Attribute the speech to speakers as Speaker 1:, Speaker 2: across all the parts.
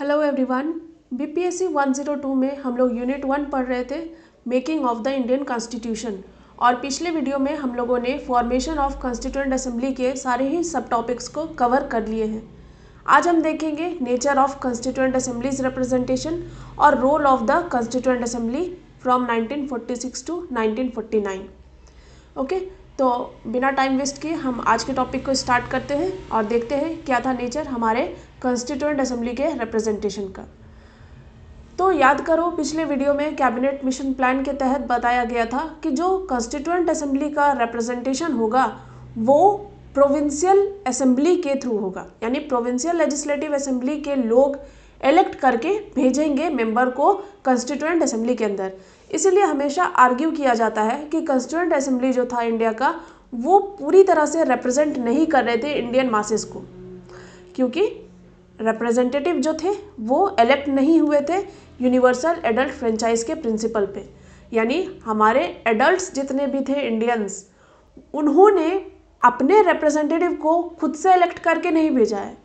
Speaker 1: Hello everyone. BPSC 102 में हम लोग यूनिट 1 पढ़ रहे थे, making of the Indian constitution. और पिछले वीडियो में हम लोगों ने फॉर्मेशन ऑफ कॉन्स्टिट्यूएंट असेंबली के सारे ही सब टॉपिक्स को कवर कर लिए हैं। आज हम देखेंगे nature of constituent assemblies representation और role of the constituent assembly from 1946 to 1949। Okay, तो बिना टाइम वेस्ट किए हम आज के टॉपिक को स्टार्ट करते हैं और देखते हैं क्या था नेचर हमारे कॉन्स्टिट्यूएंट असेंबली के रिप्रेजेंटेशन का। तो याद करो, पिछले वीडियो में कैबिनेट मिशन प्लान के तहत बताया गया था कि जो कॉन्स्टिट्यूएंट असेंबली का रिप्रेजेंटेशन होगा वो प्रोविंशियल असेंबली के थ्रू होगा, यानी प्रोविंशियल लेजिस्लेटिव असेंबली के लोग इलेक्ट करके भेजेंगे मेंबर को कॉन्स्टिट्यूएंट असेंबली के अंदर। इसीलिए हमेशा आर्ग्यू किया जाता है कि कॉन्स्टिट्यूएंट असेंबली जो था इंडिया का, वो पूरी तरह से रिप्रेजेंट नहीं कर रहे थे इंडियन मासेस को, क्योंकि रिप्रेजेंटेटिव जो थे वो इलेक्ट नहीं हुए थे यूनिवर्सल एडल्ट फ्रेंचाइज के प्रिंसिपल पे। यानी हमारे एडल्ट्स जितने भी थे इंडियंस, उन्होंने अपने रिप्रेजेंटेटिव को खुद से इलेक्ट करके नहीं भेजा है।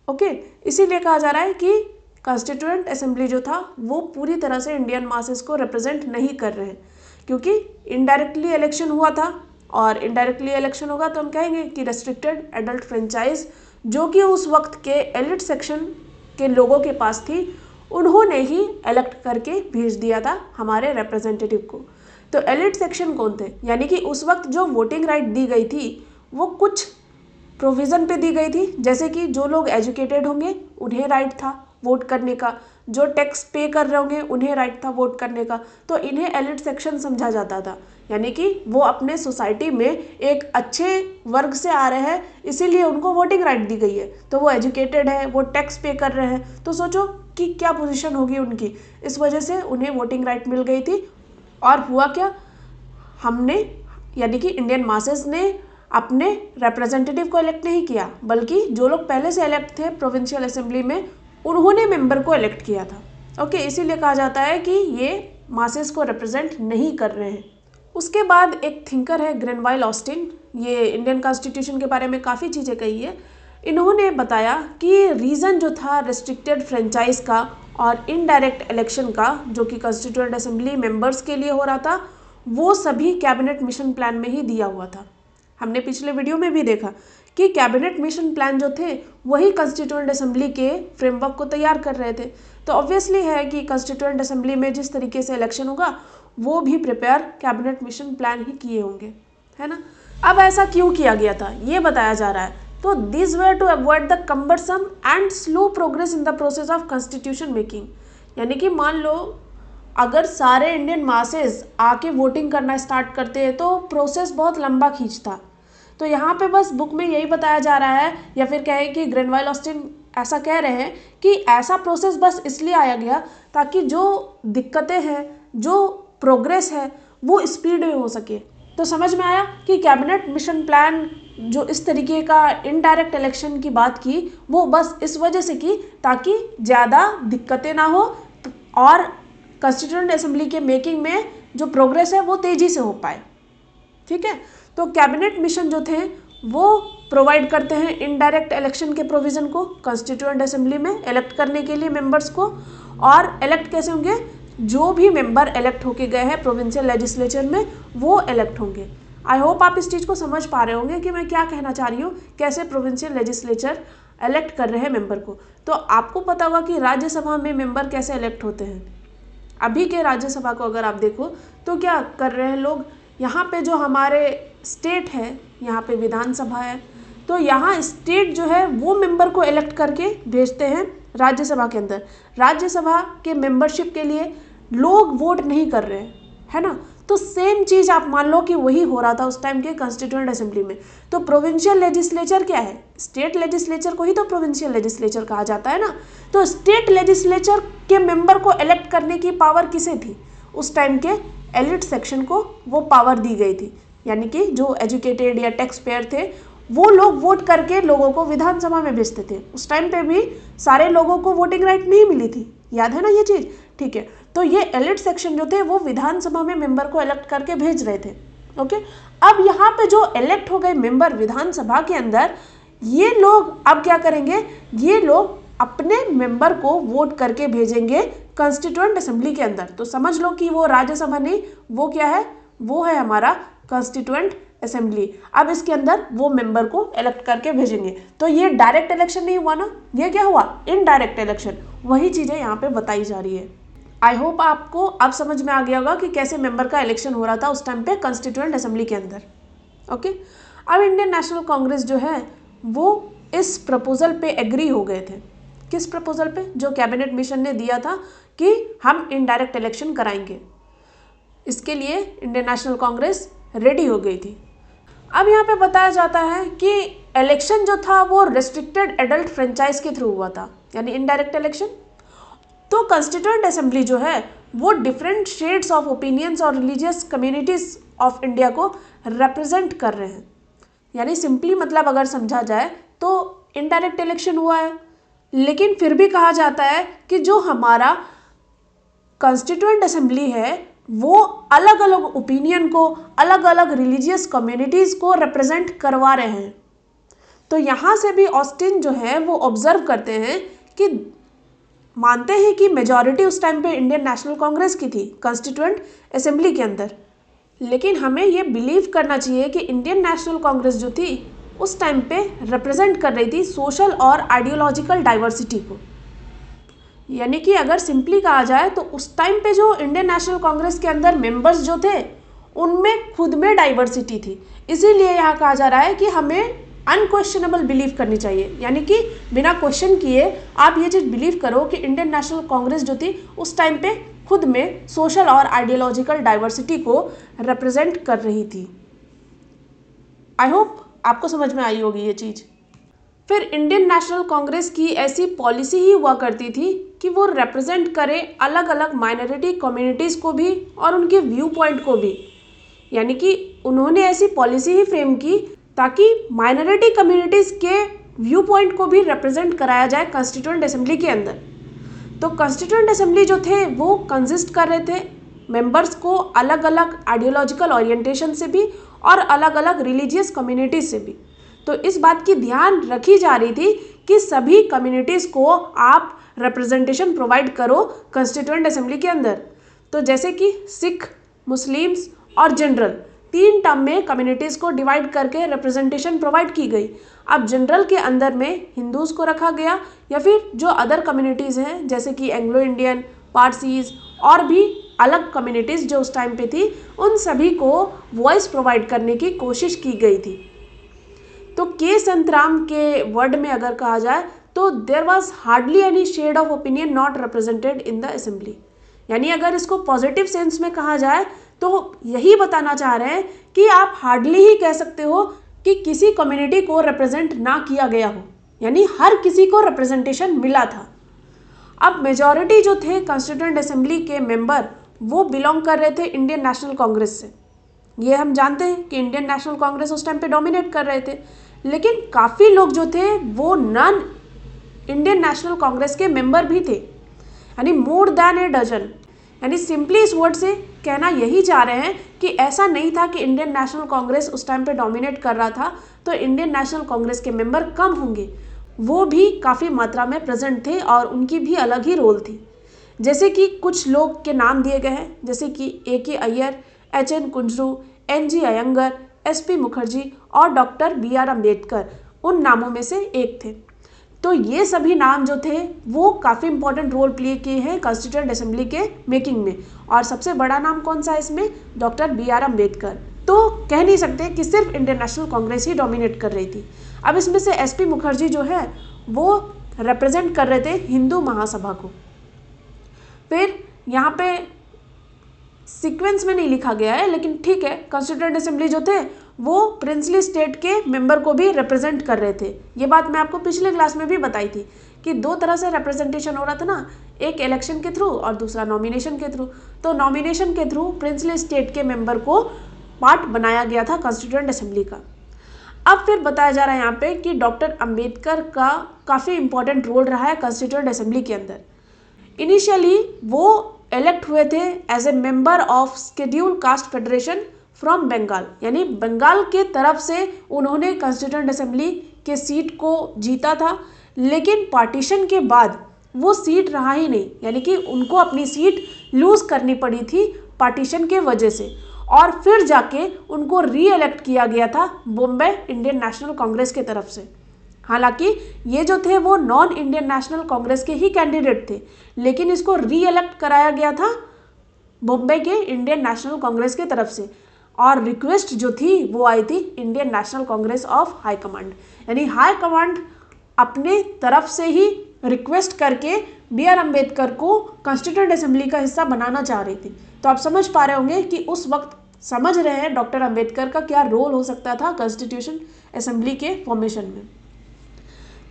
Speaker 1: ओके, इसीलिए कहा जा रहा है कि कॉन्स्टिट्यूएंट असेंबली जो था वो पूरी तरह से इंडियन मासेस को रिप्रेजेंट नहीं कर रहे हैं, क्योंकि इनडायरेक्टली इलेक्शन हुआ था। और इनडायरेक्टली इलेक्शन होगा तो हम कहेंगे कि रेस्ट्रिक्टेड एडल्ट फ्रेंचाइज जो कि उस वक्त के एलिट सेक्शन के लोगों के पास थी, उन्होंने ही इलेक्ट करके भेज दिया था हमारे रिप्रेजेंटेटिव को। तो एलिट सेक्शन कौन थे? यानी कि उस वक्त जो वोटिंग राइट दी गई थी वो कुछ प्रोविज़न पे दी गई थी, जैसे कि जो लोग एजुकेटेड होंगे उन्हें राइट था वोट करने का, जो टैक्स पे कर रहे होंगे उन्हें राइट था वोट करने का। तो इन्हें एलिट सेक्शन समझा जाता था, यानी कि वो अपने सोसाइटी में एक अच्छे वर्ग से आ रहे हैं, इसीलिए उनको वोटिंग राइट दी गई है। तो वो एजुकेटेड है, वो टैक्स पे कर रहे हैं, तो सोचो कि क्या पोजीशन होगी उनकी। इस वजह से उन्हें वोटिंग राइट मिल गई थी। और हुआ क्या, हमने यानी कि इंडियन मासेस ने अपने रिप्रेजेंटेटिव को इलेक्ट नहीं किया, बल्कि जो लोग पहले से इलेक्ट थे प्रोविंशियल असेंबली में, उन्होंने मेंबर को इलेक्ट किया था। ओके, इसीलिए कहा जाता है कि ये मासेस को रिप्रेजेंट नहीं कर रहे हैं। उसके बाद एक थिंकर है ग्रेनवाइल ऑस्टिन, ये इंडियन कॉन्स्टिट्यूशन के बारे में काफ़ी चीज़ें कही है। इन्होंने बताया कि रीज़न जो था रेस्ट्रिक्टेड फ्रेंचाइज का और इनडायरेक्ट इलेक्शन का, जो कि कॉन्स्टिट्यूएंट असेंबली मेंबर्स के लिए हो रहा था, वो सभी कैबिनेट मिशन प्लान में ही दिया हुआ था। हमने पिछले वीडियो में भी देखा कि कैबिनेट मिशन प्लान जो थे वही कॉन्स्टिट्यूएंट असेंबली के फ्रेमवर्क को तैयार कर रहे थे। तो ऑब्वियसली है कि कॉन्स्टिट्यूएंट असेंबली में जिस तरीके से इलेक्शन होगा वो भी प्रिपेयर कैबिनेट मिशन प्लान ही किए होंगे, है ना। अब ऐसा क्यों किया गया था ये बताया जा रहा है। तो this were to avoid the cumbersome and slow progress in the process of constitution making. यानी कि मान लो अगर सारे इंडियन मासेस आके वोटिंग करना स्टार्ट करते हैं तो प्रोसेस बहुत लंबा खींचता। तो यहाँ पे बस बुक में यही बताया जा रहा है, या फिर कहें कि ग्रेनवाइल ऑस्टिन ऐसा कह रहे हैं कि ऐसा प्रोसेस बस इसलिए आया गया ताकि जो दिक्कतें हैं, जो प्रोग्रेस है, वो स्पीड में हो सके। तो समझ में आया कि कैबिनेट मिशन प्लान जो इस तरीके का इनडायरेक्ट इलेक्शन की बात की, वो बस इस वजह से की ताकि ज़्यादा दिक्कतें ना हो और कॉन्स्टिट्यूएंट असेंबली के मेकिंग में जो प्रोग्रेस है वो तेज़ी से हो पाए। ठीक है, तो कैबिनेट मिशन जो थे वो प्रोवाइड करते हैं इनडायरेक्ट इलेक्शन के प्रोविज़न को कॉन्स्टिट्यूएंट असेंबली में इलेक्ट करने के लिए मेंबर्स को। और इलेक्ट कैसे होंगे? जो भी मेंबर इलेक्ट होके गए हैं प्रोविंशियल लेजिस्लेचर में वो इलेक्ट होंगे। आई होप आप इस चीज़ को समझ पा रहे होंगे कि मैं क्या कहना चाह रही हूँ, कैसे प्रोविंशियल लेजिस्लेचर इलेक्ट कर रहे हैं मेंबर को। तो आपको पता होगा कि राज्यसभा में मेंबर कैसे इलेक्ट होते हैं। अभी के राज्यसभा को अगर आप देखो तो क्या कर रहे हैं लोग, यहाँ पे जो हमारे स्टेट है, यहाँ पे विधानसभा है, तो यहाँ स्टेट जो है वो मेंबर को इलेक्ट करके भेजते हैं राज्यसभा के अंदर। राज्यसभा के मेंबरशिप के लिए लोग वोट नहीं कर रहे हैं, है ना। तो सेम चीज़ आप मान लो कि वही हो रहा था उस टाइम के कॉन्स्टिट्यूएंट असेंबली में। तो प्रोविंशियल लेजिस्लेचर क्या है? स्टेट लेजिस्लेचर को ही तो प्रोविंशियल लेजिस्लेचर कहा जाता है ना। तो स्टेट लेजिस्लेचर के मेंबर को इलेक्ट करने की पावर किसे थी? उस टाइम के एलिट सेक्शन को वो पावर दी गई थी, यानी कि जो एजुकेटेड या टैक्स पेयर थे वो लोग वोट करके लोगों को विधानसभा में भेजते थे। उस टाइम पे भी सारे लोगों को वोटिंग राइट नहीं मिली थी, याद है ना ये चीज़। ठीक है, तो ये एलिट सेक्शन जो थे वो विधानसभा में मेंबर को इलेक्ट करके भेज रहे थे। ओके, अब यहाँ पे जो इलेक्ट हो गए मेंबर विधानसभा के अंदर, ये लोग अब क्या करेंगे, ये लोग अपने मेंबर को वोट करके भेजेंगे कॉन्स्टिट्यूएंट असेंबली के अंदर। तो समझ लो कि वो राज्यसभा नहीं, वो क्या है, वो है हमारा कॉन्स्टिट्यूएंट असेंबली। अब इसके अंदर वो मेंबर को इलेक्ट करके भेजेंगे। तो ये डायरेक्ट इलेक्शन नहीं हुआ ना, ये क्या हुआ, इनडायरेक्ट इलेक्शन। वही चीजें यहाँ पे बताई जा रही है। आई होप आपको अब समझ में आ गया होगा कि कैसे मेंबर का इलेक्शन हो रहा था उस टाइम पे कॉन्स्टिट्यूएंट असेंबली के अंदर। ओके, अब इंडियन नेशनल कांग्रेस जो है वो इस प्रपोजल पे एग्री हो गए थे। किस प्रपोजल पे, जो कैबिनेट मिशन ने दिया था कि हम इनडायरेक्ट इलेक्शन कराएंगे। इसके लिए इंडियन नेशनल कांग्रेस रेडी हो गई थी। अब यहाँ पे बताया जाता है कि इलेक्शन जो था वो रेस्ट्रिक्टेड एडल्ट फ्रेंचाइज के थ्रू हुआ था, यानी इनडायरेक्ट इलेक्शन। तो कॉन्स्टिट्यूएंट असेंबली जो है वो डिफरेंट शेड्स ऑफ ओपिनियंस और रिलीजियस कम्युनिटीज ऑफ इंडिया को रिप्रेजेंट कर रहे हैं। यानी सिंपली मतलब अगर समझा जाए तो इनडायरेक्ट इलेक्शन हुआ है, लेकिन फिर भी कहा जाता है कि जो हमारा कॉन्स्टिट्यूएंट असेंबली है वो अलग अलग ओपिनियन को, अलग अलग रिलीजियस कम्युनिटीज को रिप्रेजेंट करवा रहे हैं। तो यहाँ से भी ऑस्टिन जो है वो ऑब्जर्व करते हैं कि मानते हैं कि मेजॉरिटी उस टाइम पे इंडियन नेशनल कांग्रेस की थी कॉन्स्टिट्यूएंट असेंबली के अंदर, लेकिन हमें ये बिलीव करना चाहिए कि इंडियन नेशनल कांग्रेस जो थी उस टाइम पे रिप्रेजेंट कर रही थी सोशल और आइडियोलॉजिकल डाइवर्सिटी को। यानी कि अगर सिंपली कहा जाए तो उस टाइम पे जो इंडियन नेशनल कांग्रेस के अंदर मेंबर्स जो थे उनमें खुद में डाइवर्सिटी थी। इसीलिए यहाँ कहा जा रहा है कि हमें अनक्वेश्चनेबल बिलीव करनी चाहिए, यानी कि बिना क्वेश्चन किए आप ये चीज़ बिलीव करो कि इंडियन नेशनल कांग्रेस जो थी उस टाइम पे खुद में सोशल और आइडियोलॉजिकल डाइवर्सिटी को रिप्रेजेंट कर रही थी। आई होप आपको समझ में आई होगी ये चीज़। फिर इंडियन नेशनल कांग्रेस की ऐसी पॉलिसी ही हुआ करती थी कि वो रिप्रेजेंट करे अलग अलग माइनॉरिटी कम्युनिटीज़ को भी और उनके व्यू पॉइंट को भी। यानी कि उन्होंने ऐसी पॉलिसी ही फ्रेम की ताकि माइनॉरिटी कम्युनिटीज़ के व्यू पॉइंट को भी रिप्रेजेंट कराया जाए कॉन्स्टिट्यूएंट असेंबली के अंदर। तो कॉन्स्टिट्यूएंट असेंबली जो थे वो कंसिस्ट कर रहे थे मेंबर्स को अलग अलग आइडियोलॉजिकल ओरिएंटेशन से भी और अलग अलग रिलीजियस कम्युनिटीज से भी। तो इस बात की ध्यान रखी जा रही थी कि सभी कम्युनिटीज़ को आप रिप्रेजेंटेशन प्रोवाइड करो कॉन्स्टिट्यूएंट असेंबली के अंदर। तो जैसे कि सिख, मुस्लिम्स और जनरल, 3 टर्म में कम्युनिटीज़ को डिवाइड करके रिप्रेजेंटेशन प्रोवाइड की गई। अब जनरल के अंदर में हिंदूज़ को रखा गया या फिर जो अदर कम्युनिटीज़ हैं जैसे कि एंग्लो इंडियन, पारसीज और भी अलग कम्युनिटीज़ जो उस टाइम पे थी उन सभी को वॉइस प्रोवाइड करने की कोशिश की गई थी। तो के संतराम के वर्ड में अगर कहा जाए तो there was hardly any shade of opinion not represented in the assembly. यानी अगर इसको पॉजिटिव सेंस में कहा जाए तो यही बताना चाह रहे हैं कि आप हार्डली ही कह सकते हो कि किसी कम्युनिटी को रिप्रेजेंट ना किया गया हो, यानी हर किसी को रिप्रेजेंटेशन मिला था। अब मेजॉरिटी जो थे कॉन्स्टिट्यूएंट असेंबली के मेंबर वो बिलोंग कर रहे थे इंडियन नेशनल कांग्रेस से। ये हम जानते हैं कि इंडियन नेशनल कांग्रेस उस टाइम पे डोमिनेट कर रहे थे, लेकिन काफ़ी लोग जो थे वो नॉन इंडियन नेशनल कांग्रेस के मेंबर भी थे, यानी मोर देन ए डजन। यानी सिंपली इस वर्ड से कहना यही चाह रहे हैं कि ऐसा नहीं था कि इंडियन नेशनल कांग्रेस उस टाइम पे डोमिनेट कर रहा था तो इंडियन नेशनल कांग्रेस के मेंबर कम होंगे, वो भी काफ़ी मात्रा में प्रेजेंट थे और उनकी भी अलग ही रोल थी। जैसे कि कुछ लोग के नाम दिए गए हैं, जैसे कि A.K. Iyer, H.N. Kunzru, N.G. Iyengar, S.P. Mukherjee और डॉक्टर B.R. अम्बेडकर उन नामों में से एक थे। तो ये सभी नाम जो थे वो काफ़ी इंपॉर्टेंट रोल प्ले किए हैं कॉन्स्टिट्यूएंट असेंबली के मेकिंग में। और सबसे बड़ा नाम कौन सा है इसमें, डॉक्टर B.R. अम्बेडकर। तो कह नहीं सकते कि सिर्फ इंडियन नेशनल कांग्रेस ही डोमिनेट कर रही थी। अब इसमें से S.P. मुखर्जी जो है वो रिप्रेजेंट कर रहे थे हिंदू महासभा को। फिर यहाँ पे सीक्वेंस में नहीं लिखा गया है, लेकिन ठीक है, कॉन्स्टिट्यूएंट असेंबली जो थे वो प्रिंसली स्टेट के मेंबर को भी रिप्रेजेंट कर रहे थे। ये बात मैं आपको पिछले क्लास में भी बताई थी कि 2 तरह से रिप्रेजेंटेशन हो रहा था ना, एक इलेक्शन के थ्रू और दूसरा नॉमिनेशन के थ्रू। तो नॉमिनेशन के थ्रू प्रिंसली स्टेट के मेंबर को पार्ट बनाया गया था कॉन्स्टिट्यूएंट असेंबली का। अब फिर बताया जा रहा है यहाँ पे कि डॉक्टर अम्बेडकर का काफ़ी इंपॉर्टेंट रोल रहा है कॉन्स्टिट्यूएंट असेंबली के अंदर। इनिशियली वो इलेक्ट हुए थे as a member of scheduled caste federation from Bengal, यानी बंगाल के तरफ से उन्होंने कॉन्स्टिट्यूएंट असेंबली के सीट को जीता था। लेकिन पार्टीशन के बाद वो सीट रहा ही नहीं, यानी कि उनको अपनी सीट लूज़ करनी पड़ी थी पार्टीशन के वजह से, और फिर जाके उनको री इलेक्ट किया गया था बॉम्बे इंडियन नेशनल कांग्रेस की तरफ से। हालांकि ये जो थे वो नॉन इंडियन नेशनल कांग्रेस के ही कैंडिडेट थे, लेकिन इसको री इलेक्ट कराया गया था बॉम्बे के इंडियन नेशनल कांग्रेस की तरफ से, और रिक्वेस्ट जो थी वो आई थी Indian national Congress of high command, यानी हाई कमांड अपने तरफ से ही रिक्वेस्ट करके बी आर अम्बेडकर को कॉन्स्टिट्यूएंट असेंबली का हिस्सा बनाना चाह रही थी। तो आप समझ पा रहे होंगे कि उस वक्त समझ रहे हैं डॉक्टर अम्बेडकर का क्या रोल हो सकता था कॉन्स्टिट्यूशन असेंबली के फॉर्मेशन में।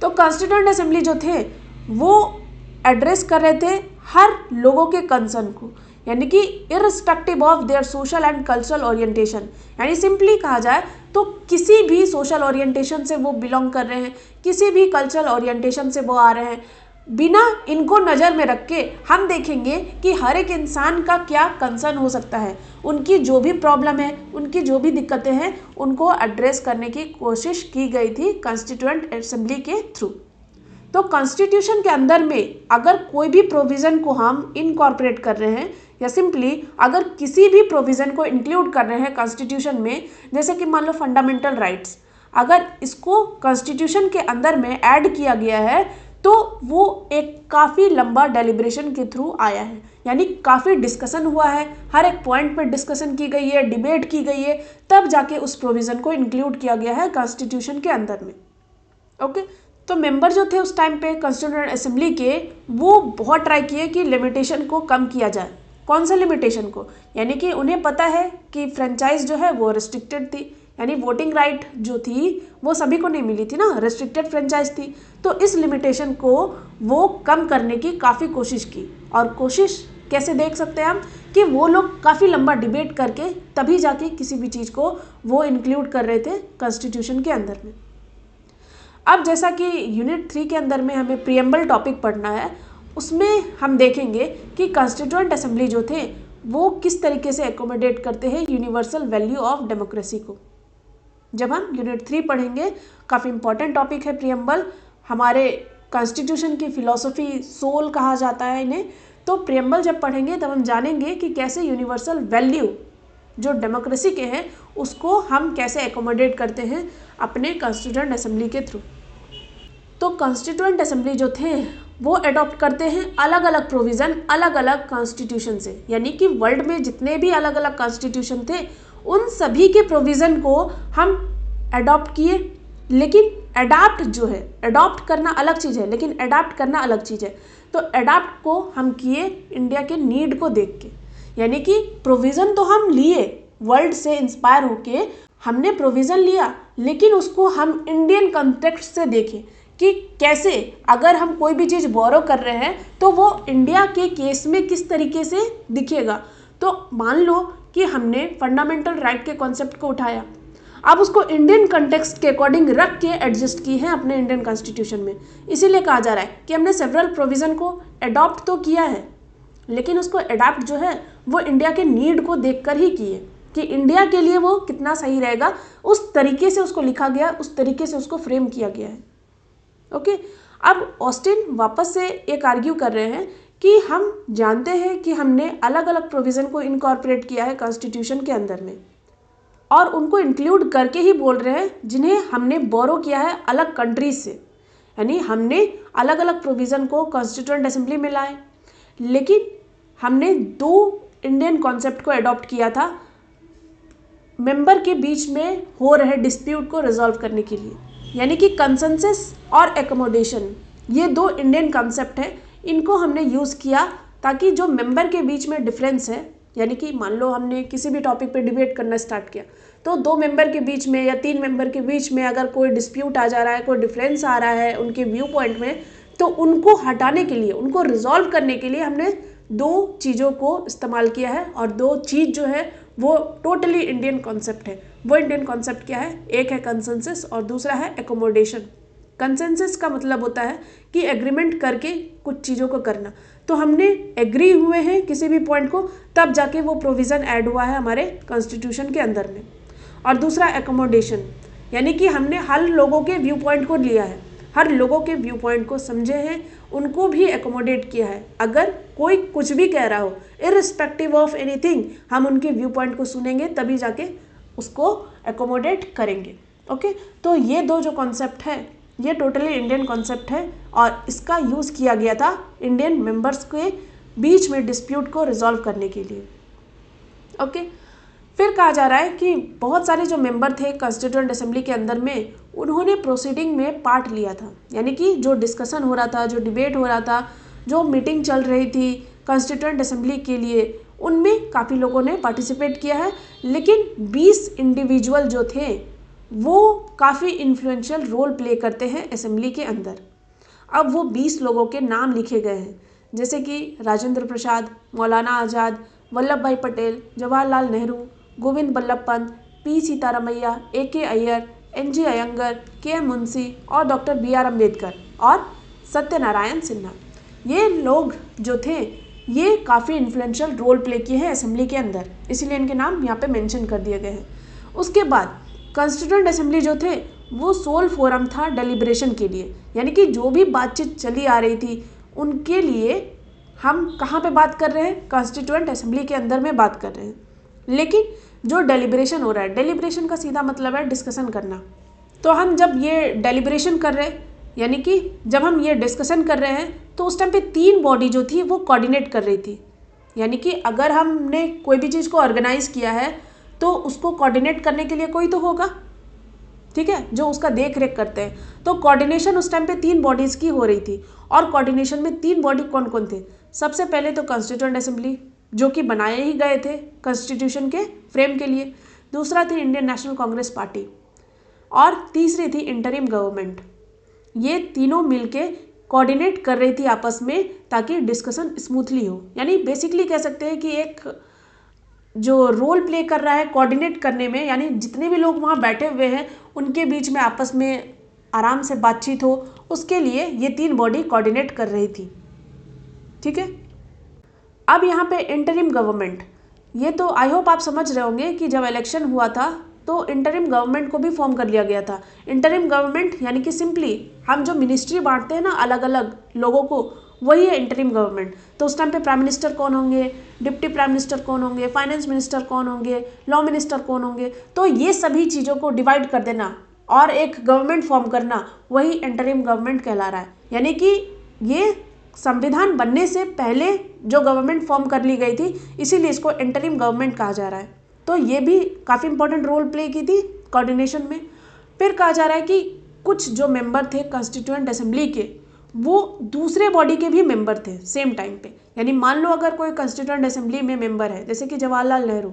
Speaker 1: तो कॉन्स्टिट्यूएंट असेंबली जो थे वो एड्रेस कर रहे थे हर लोगों के कंसर्न को, यानी कि irrespective of their social and cultural orientation, यानी सिंपली कहा जाए तो किसी भी सोशल ओरिएंटेशन से वो बिलोंग कर रहे हैं, किसी भी कल्चरल ओरिएंटेशन से वो आ रहे हैं, बिना इनको नज़र में रख के हम देखेंगे कि हर एक इंसान का क्या कंसर्न हो सकता है, उनकी जो भी प्रॉब्लम है, उनकी जो भी दिक्कतें हैं, उनको एड्रेस करने की कोशिश की गई थी कॉन्स्टिट्यूएंट असेंबली के थ्रू। तो कॉन्स्टिट्यूशन के अंदर में अगर कोई भी प्रोविज़न को हम इनकॉर्पोरेट कर रहे हैं या सिंपली अगर किसी भी प्रोविज़न को इंक्लूड कर रहे हैं कॉन्स्टिट्यूशन में, जैसे कि मान लो फंडामेंटल राइट्स, अगर इसको कॉन्स्टिट्यूशन के अंदर में ऐड किया गया है तो वो एक काफ़ी लंबा डेलिब्रेशन के थ्रू आया है, यानी काफ़ी डिस्कशन हुआ है, हर एक पॉइंट पर डिस्कशन की गई है, डिबेट की गई है, तब जाके उस प्रोविज़न को इंक्लूड किया गया है कॉन्स्टिट्यूशन के अंदर में। ओके, तो मेंबर जो थे उस टाइम पे कॉन्स्टिट्यूएंट असेंबली के, वो बहुत ट्राई किए कि लिमिटेशन को कम किया जाए। कौन सा लिमिटेशन को? यानी कि उन्हें पता है कि फ्रेंचाइज जो है वो रिस्ट्रिक्टेड थी, यानी वोटिंग राइट जो थी वो सभी को नहीं मिली थी ना, रिस्ट्रिक्टेड फ्रेंचाइज थी। तो इस लिमिटेशन को वो कम करने की काफ़ी कोशिश की, और कोशिश कैसे देख सकते हैं हम कि वो लोग काफ़ी लंबा डिबेट करके तभी जाके किसी भी चीज़ को वो इंक्लूड कर रहे थे कॉन्स्टिट्यूशन के अंदर में। अब जैसा कि यूनिट 3 के अंदर में हमें प्रीएम्बल टॉपिक पढ़ना है, उसमें हम देखेंगे कि कॉन्स्टिट्यूएंट असेंबली जो थे वो किस तरीके से एकोमोडेट करते हैं यूनिवर्सल वैल्यू ऑफ डेमोक्रेसी को। जब हम यूनिट 3 पढ़ेंगे, काफ़ी इंपॉर्टेंट टॉपिक है प्रीएम्बल, हमारे कॉन्स्टिट्यूशन की फिलॉसफी सोल कहा जाता है इन्हें। तो प्रीएम्बल जब पढ़ेंगे तब हम जानेंगे कि कैसे यूनिवर्सल वैल्यू जो डेमोक्रेसी के हैं उसको हम कैसे एकोमोडेट करते हैं अपने कॉन्स्टिट्यूएंट असेंबली के थ्रू। तो कॉन्स्टिट्यूएंट असेंबली जो थे वो अडॉप्ट करते हैं अलग अलग प्रोविज़न अलग अलग कॉन्स्टिट्यूशन से, यानी कि वर्ल्ड में जितने भी अलग अलग कॉन्स्टिट्यूशन थे उन सभी के प्रोविज़न को हम अडॉप्ट किए। लेकिन अडाप्ट जो है, अडॉप्ट करना अलग चीज़ है लेकिन अडाप्ट करना अलग चीज़ है। तो अडाप्ट को हम किए इंडिया के नीड को देख के, यानी कि प्रोविज़न तो हम लिए वर्ल्ड से इंस्पायर होके, हमने प्रोविज़न लिया लेकिन उसको हम इंडियन कॉन्टेक्स्ट से देखें कि कैसे अगर हम कोई भी चीज़ बोरो कर रहे हैं तो वो इंडिया के केस में किस तरीके से दिखेगा। तो मान लो कि हमने फंडामेंटल राइट के कॉन्सेप्ट को उठाया, अब उसको इंडियन कॉन्टेक्स्ट के अकॉर्डिंग रख के एडजस्ट की है अपने इंडियन कॉन्स्टिट्यूशन में। इसीलिए कहा जा रहा है कि हमने सेवरल प्रोविज़न को अडॉप्ट तो किया है लेकिन उसको अडॉप्ट जो है वो इंडिया के नीड को देखकर ही की है कि इंडिया के लिए वो कितना सही रहेगा, उस तरीके से उसको लिखा गया, उस तरीके से उसको फ्रेम किया गया है। ओके, अब ऑस्टिन वापस से एक आर्ग्यू कर रहे हैं कि हम जानते हैं कि हमने अलग अलग प्रोविज़न को इनकॉर्पोरेट किया है कॉन्स्टिट्यूशन के अंदर में, और उनको इंक्लूड करके ही बोल रहे हैं जिन्हें हमने बोरो किया है अलग कंट्रीज से, यानी हमने अलग अलग प्रोविज़न को कॉन्स्टिट्यूएंट असेंबली में लाए लेकिन हमने दो इंडियन कॉन्सेप्ट को अडॉप्ट किया था मेंबर के बीच में हो रहे डिस्प्यूट को रिजॉल्व करने के लिए, यानी कि कंसेंसस और एकोमोडेशन, ये दो इंडियन कॉन्सेप्ट हैं, इनको हमने यूज़ किया ताकि जो मेंबर के बीच में डिफरेंस है, यानी कि मान लो हमने किसी भी टॉपिक पे डिबेट करना स्टार्ट किया तो दो मेंबर के बीच में या तीन मेंबर के बीच में अगर कोई डिस्प्यूट आ जा रहा है, कोई डिफरेंस आ रहा है उनके व्यू पॉइंट में, तो उनको हटाने के लिए, उनको रिजॉल्व करने के लिए हमने दो चीज़ों को इस्तेमाल किया है, और दो चीज़ जो है वो टोटली इंडियन कॉन्सेप्ट है। वो इंडियन कॉन्सेप्ट क्या है? एक है कंसेंसस और दूसरा है एकोमोडेशन। कंसेंसस का मतलब होता है कि एग्रीमेंट करके कुछ चीज़ों को करना, तो हमने एग्री हुए हैं किसी भी पॉइंट को तब जाके वो प्रोविज़न ऐड हुआ है हमारे कॉन्स्टिट्यूशन के अंदर में। और दूसरा एकोमोडेशन, यानी कि हमने हर लोगों के व्यू पॉइंट को लिया है, हर लोगों के व्यू पॉइंट को समझे हैं, उनको भी एकोमोडेट किया है। अगर कोई कुछ भी कह रहा हो, इररिस्पेक्टिव ऑफ एनीथिंग, हम उनके व्यू पॉइंट को सुनेंगे, तभी जाके उसको एकोमोडेट करेंगे। ओके, तो ये दो जो कॉन्सेप्ट है ये टोटली इंडियन कॉन्सेप्ट है और इसका यूज़ किया गया था इंडियन मेंबर्स के बीच में डिस्प्यूट को रिजॉल्व करने के लिए। ओके, फिर कहा जा रहा है कि बहुत सारे जो मेंबर थे कॉन्स्टिट्यूएंट असेंबली के अंदर में, उन्होंने प्रोसीडिंग में पार्ट लिया था। यानी कि जो डिस्कशन हो रहा था, जो डिबेट हो रहा था, जो मीटिंग चल रही थी कॉन्स्टिट्यूएंट असेंबली के लिए, उनमें काफ़ी लोगों ने पार्टिसिपेट किया है। लेकिन 20 इंडिविजुअल जो थे वो काफ़ी इन्फ्लुएंशियल रोल प्ले करते हैं असेंबली के अंदर। अब वो 20 लोगों के नाम लिखे गए हैं, जैसे कि राजेंद्र प्रसाद, मौलाना Azad, Vallabh Bhai Patel, Jawaharlal Nehru, Govind Ballabh Pant, P Sitaramayya, A.K. Ayyar, N.G. Ayyangar, K.M. Munshi और डॉक्टर B.R. अम्बेडकर और सत्यनारायण सिन्हा। ये लोग जो थे ये काफ़ी इन्फ्लुएंशियल रोल प्ले किए हैं असेंबली के अंदर, इसीलिए इनके नाम यहाँ पे मेंशन कर दिए गए हैं। उसके बाद कॉन्स्टिट्यूएंट असेंबली जो थे वो सोल फोरम था डेलिब्रेशन के लिए, यानी कि जो भी बातचीत चली आ रही थी उनके लिए हम कहाँ पे बात कर रहे हैं, कॉन्स्टिट्यूएंट असेंबली के अंदर में बात कर रहे हैं। लेकिन जो डेलिब्रेशन हो रहा है, डेलिब्रेशन का सीधा मतलब है डिस्कशन करना। तो हम जब ये डेलिब्रेशन कर रहे हैं, यानी कि जब हम ये डिस्कशन कर रहे हैं, तो उस टाइम पे 3 बॉडी जो थी वो कोऑर्डिनेट कर रही थी। यानी कि अगर हमने कोई भी चीज़ को ऑर्गेनाइज किया है तो उसको कोऑर्डिनेट करने के लिए कोई तो होगा, ठीक है, जो उसका देख रेख करते हैं। तो कोऑर्डिनेशन उस टाइम पे 3 बॉडीज़ की हो रही थी। और कोऑर्डिनेशन में 3 बॉडी कौन कौन थे? सबसे पहले तो कॉन्स्टिट्यूएंट असेंबली, जो कि बनाए ही गए थे कॉन्स्टिट्यूशन के फ्रेम के लिए। दूसरा थी इंडियन नेशनल कांग्रेस पार्टी और तीसरी थी इंटरिम गवर्नमेंट। ये तीनों मिलके कोऑर्डिनेट कर रही थी आपस में ताकि डिस्कशन स्मूथली हो। यानी बेसिकली कह सकते हैं कि एक जो रोल प्ले कर रहा है कोऑर्डिनेट करने में, यानी जितने भी लोग वहाँ बैठे हुए हैं उनके बीच में आपस में आराम से बातचीत हो, उसके लिए ये 3 बॉडी कोऑर्डिनेट कर रही थी। ठीक है, अब यहाँ पे इंटरिम गवर्नमेंट, ये तो आई होप आप समझ रहे होंगे कि जब इलेक्शन हुआ था तो इंटरिम गवर्नमेंट को भी फॉर्म कर लिया गया था। इंटरिम गवर्नमेंट यानी कि सिंपली हम जो मिनिस्ट्री बांटते हैं ना अलग अलग लोगों को, वही है इंटरिम गवर्नमेंट। तो उस टाइम पे प्राइम मिनिस्टर कौन होंगे, डिप्टी प्राइम मिनिस्टर कौन होंगे, फाइनेंस मिनिस्टर कौन होंगे, लॉ मिनिस्टर कौन होंगे, तो ये सभी चीज़ों को डिवाइड कर देना और एक गवर्नमेंट फॉर्म करना, वही इंटरिम गवर्नमेंट कहला रहा है। यानी कि ये संविधान बनने से पहले जो गवर्नमेंट फॉर्म कर ली गई थी, इसीलिए इसको इंटरिम गवर्नमेंट कहा जा रहा है। तो ये भी काफ़ी इंपॉर्टेंट रोल प्ले की थी कोऑर्डिनेशन में। फिर कहा जा रहा है कि कुछ जो मेंबर थे कॉन्स्टिट्यूएंट असेंबली के, वो दूसरे बॉडी के भी मेंबर थे सेम टाइम पे। यानी मान लो अगर कोई कॉन्स्टिट्यूएंट असेंबली में मेंबर है, जैसे कि जवाहरलाल नेहरू,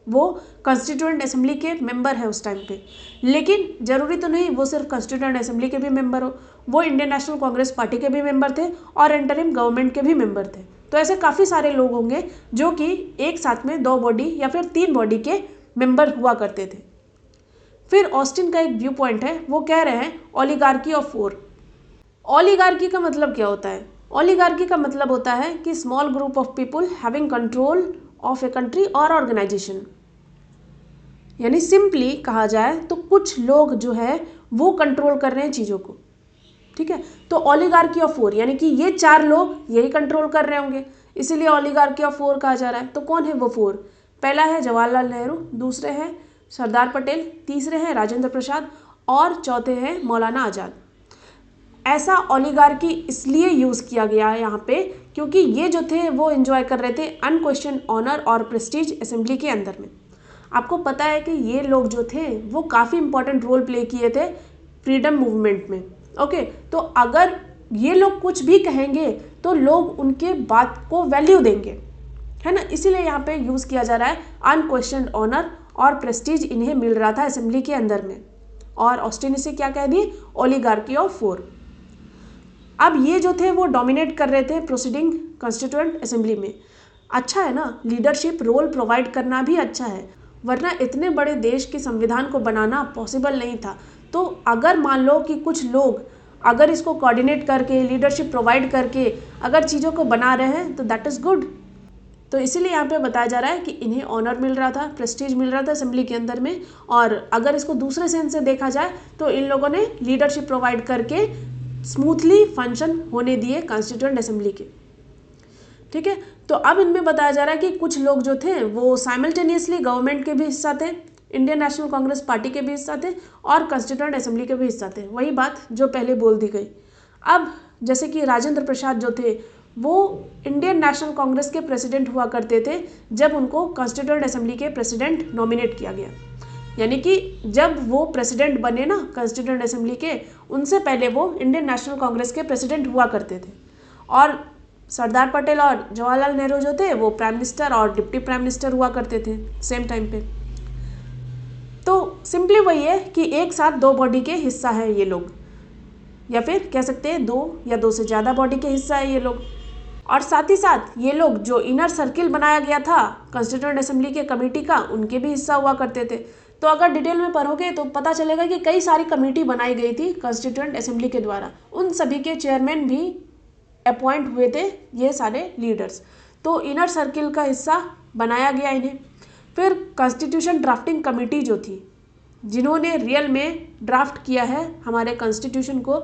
Speaker 1: वो कॉन्स्टिट्यूएंट असेंबली के मेंबर है उस टाइम पे, लेकिन जरूरी तो नहीं वो सिर्फ कॉन्स्टिट्यूएंट असेंबली के भी मेंबर हो, वो इंडियन नेशनल कांग्रेस पार्टी के भी मेंबर थे और इंटरिम गवर्नमेंट के भी मेंबर थे। तो ऐसे काफ़ी सारे लोग होंगे जो कि एक साथ में 2 बॉडी या फिर 3 बॉडी के मेंबर हुआ करते थे। फिर ऑस्टिन का एक व्यू पॉइंट है, वो कह रहे हैं ओलिगार्की ऑफ 4। ओलिगार्की का मतलब क्या होता है? ओलिगार्की का मतलब होता है कि small group of people having control of a country और ऑर्गेनाइजेशन। यानी सिंपली कहा जाए तो कुछ लोग जो है वो कंट्रोल कर रहे हैं चीज़ों को। ठीक है, तो ओलिगार्की ऑफ 4 यानी कि ये 4 लोग यही कंट्रोल कर रहे होंगे, इसीलिए ओलिगार्की ऑफ 4 कहा जा रहा है। तो कौन है वो 4? पहला है जवाहरलाल नेहरू, दूसरे हैं सरदार पटेल, तीसरे हैं राजेंद्र प्रसाद और चौथे हैं मौलाना आज़ाद। ऐसा ओलिगार्की इसलिए यूज़ किया गया है यहाँ पे क्योंकि ये जो थे वो एंजॉय कर रहे थे अनक्वेश्चन ऑनर और प्रेस्टीज असेंबली के अंदर में। आपको पता है कि ये लोग जो थे वो काफ़ी इंपॉर्टेंट रोल प्ले किए थे फ्रीडम मूवमेंट में। ओके, तो अगर ये लोग कुछ भी कहेंगे तो लोग उनके बात को वैल्यू देंगे, है ना, इसीलिए यहाँ पे यूज़ किया जा रहा है अनक्वेश्चन ऑनर और प्रेस्टीज इन्हें मिल रहा था असेंबली के अंदर में। और ऑस्टिन इसे क्या कह दिए? Oligarchy of 4। अब ये जो थे वो डोमिनेट कर रहे थे प्रोसीडिंग कॉन्स्टिट्यूएंट असेंबली में। अच्छा है ना, लीडरशिप रोल प्रोवाइड करना भी अच्छा है, वरना इतने बड़े देश के संविधान को बनाना पॉसिबल नहीं था। तो अगर मान लो कि कुछ लोग अगर इसको कोऑर्डिनेट करके लीडरशिप प्रोवाइड करके अगर चीज़ों को बना रहे हैं तो दैट इज़ गुड। तो इसीलिए यहाँ पे बताया जा रहा है कि इन्हें ऑनर मिल रहा था, प्रेस्टीज मिल रहा था असेंबली के अंदर में। और अगर इसको दूसरे सेंस से देखा जाए तो इन लोगों ने लीडरशिप प्रोवाइड करके स्मूथली फंक्शन होने दिए कॉन्स्टिट्यूएंट असेंबली के। ठीक है, तो अब इनमें बताया जा रहा है कि कुछ लोग जो थे वो साइमल्टेनियसली गवर्नमेंट के भी हिस्सा थे, इंडियन नेशनल कांग्रेस पार्टी के भी हिस्सा थे और कॉन्स्टिट्यूएंट असेंबली के भी हिस्सा थे। वही बात जो पहले बोल दी गई। अब जैसे कि राजेंद्र प्रसाद जो थे वो इंडियन नेशनल कांग्रेस के प्रेसिडेंट हुआ करते थे जब उनको कॉन्स्टिट्यूएंट असेंबली के प्रेसिडेंट नॉमिनेट किया गया। यानी कि जब वो प्रेसिडेंट बने ना कॉन्स्टिट्यूएंट असेंबली के, उनसे पहले वो इंडियन नेशनल कांग्रेस के प्रेसिडेंट हुआ करते थे। और सरदार पटेल और जवाहरलाल नेहरू जो थे वो प्राइम मिनिस्टर और डिप्टी प्राइम मिनिस्टर हुआ करते थे सेम टाइम पे। तो सिंपली वही है कि एक साथ दो बॉडी के हिस्सा है ये लोग, या फिर कह सकते हैं दो या दो से ज़्यादा बॉडी के हिस्सा है ये लोग। और साथ ही साथ ये लोग जो इनर सर्किल बनाया गया था कॉन्स्टिट्यूएंट असेंबली के कमेटी का, उनके भी हिस्सा हुआ करते थे। तो अगर डिटेल में पढ़ोगे तो पता चलेगा कि कई सारी कमेटी बनाई गई थी कॉन्स्टिट्यूएंट असेंबली के द्वारा, उन सभी के चेयरमैन भी अपॉइंट हुए थे ये सारे लीडर्स। तो इनर सर्किल का हिस्सा बनाया गया इन्हें। फिर कॉन्स्टिट्यूशन ड्राफ्टिंग कमेटी जो थी, जिन्होंने रियल में ड्राफ्ट किया है हमारे कॉन्स्टिट्यूशन को,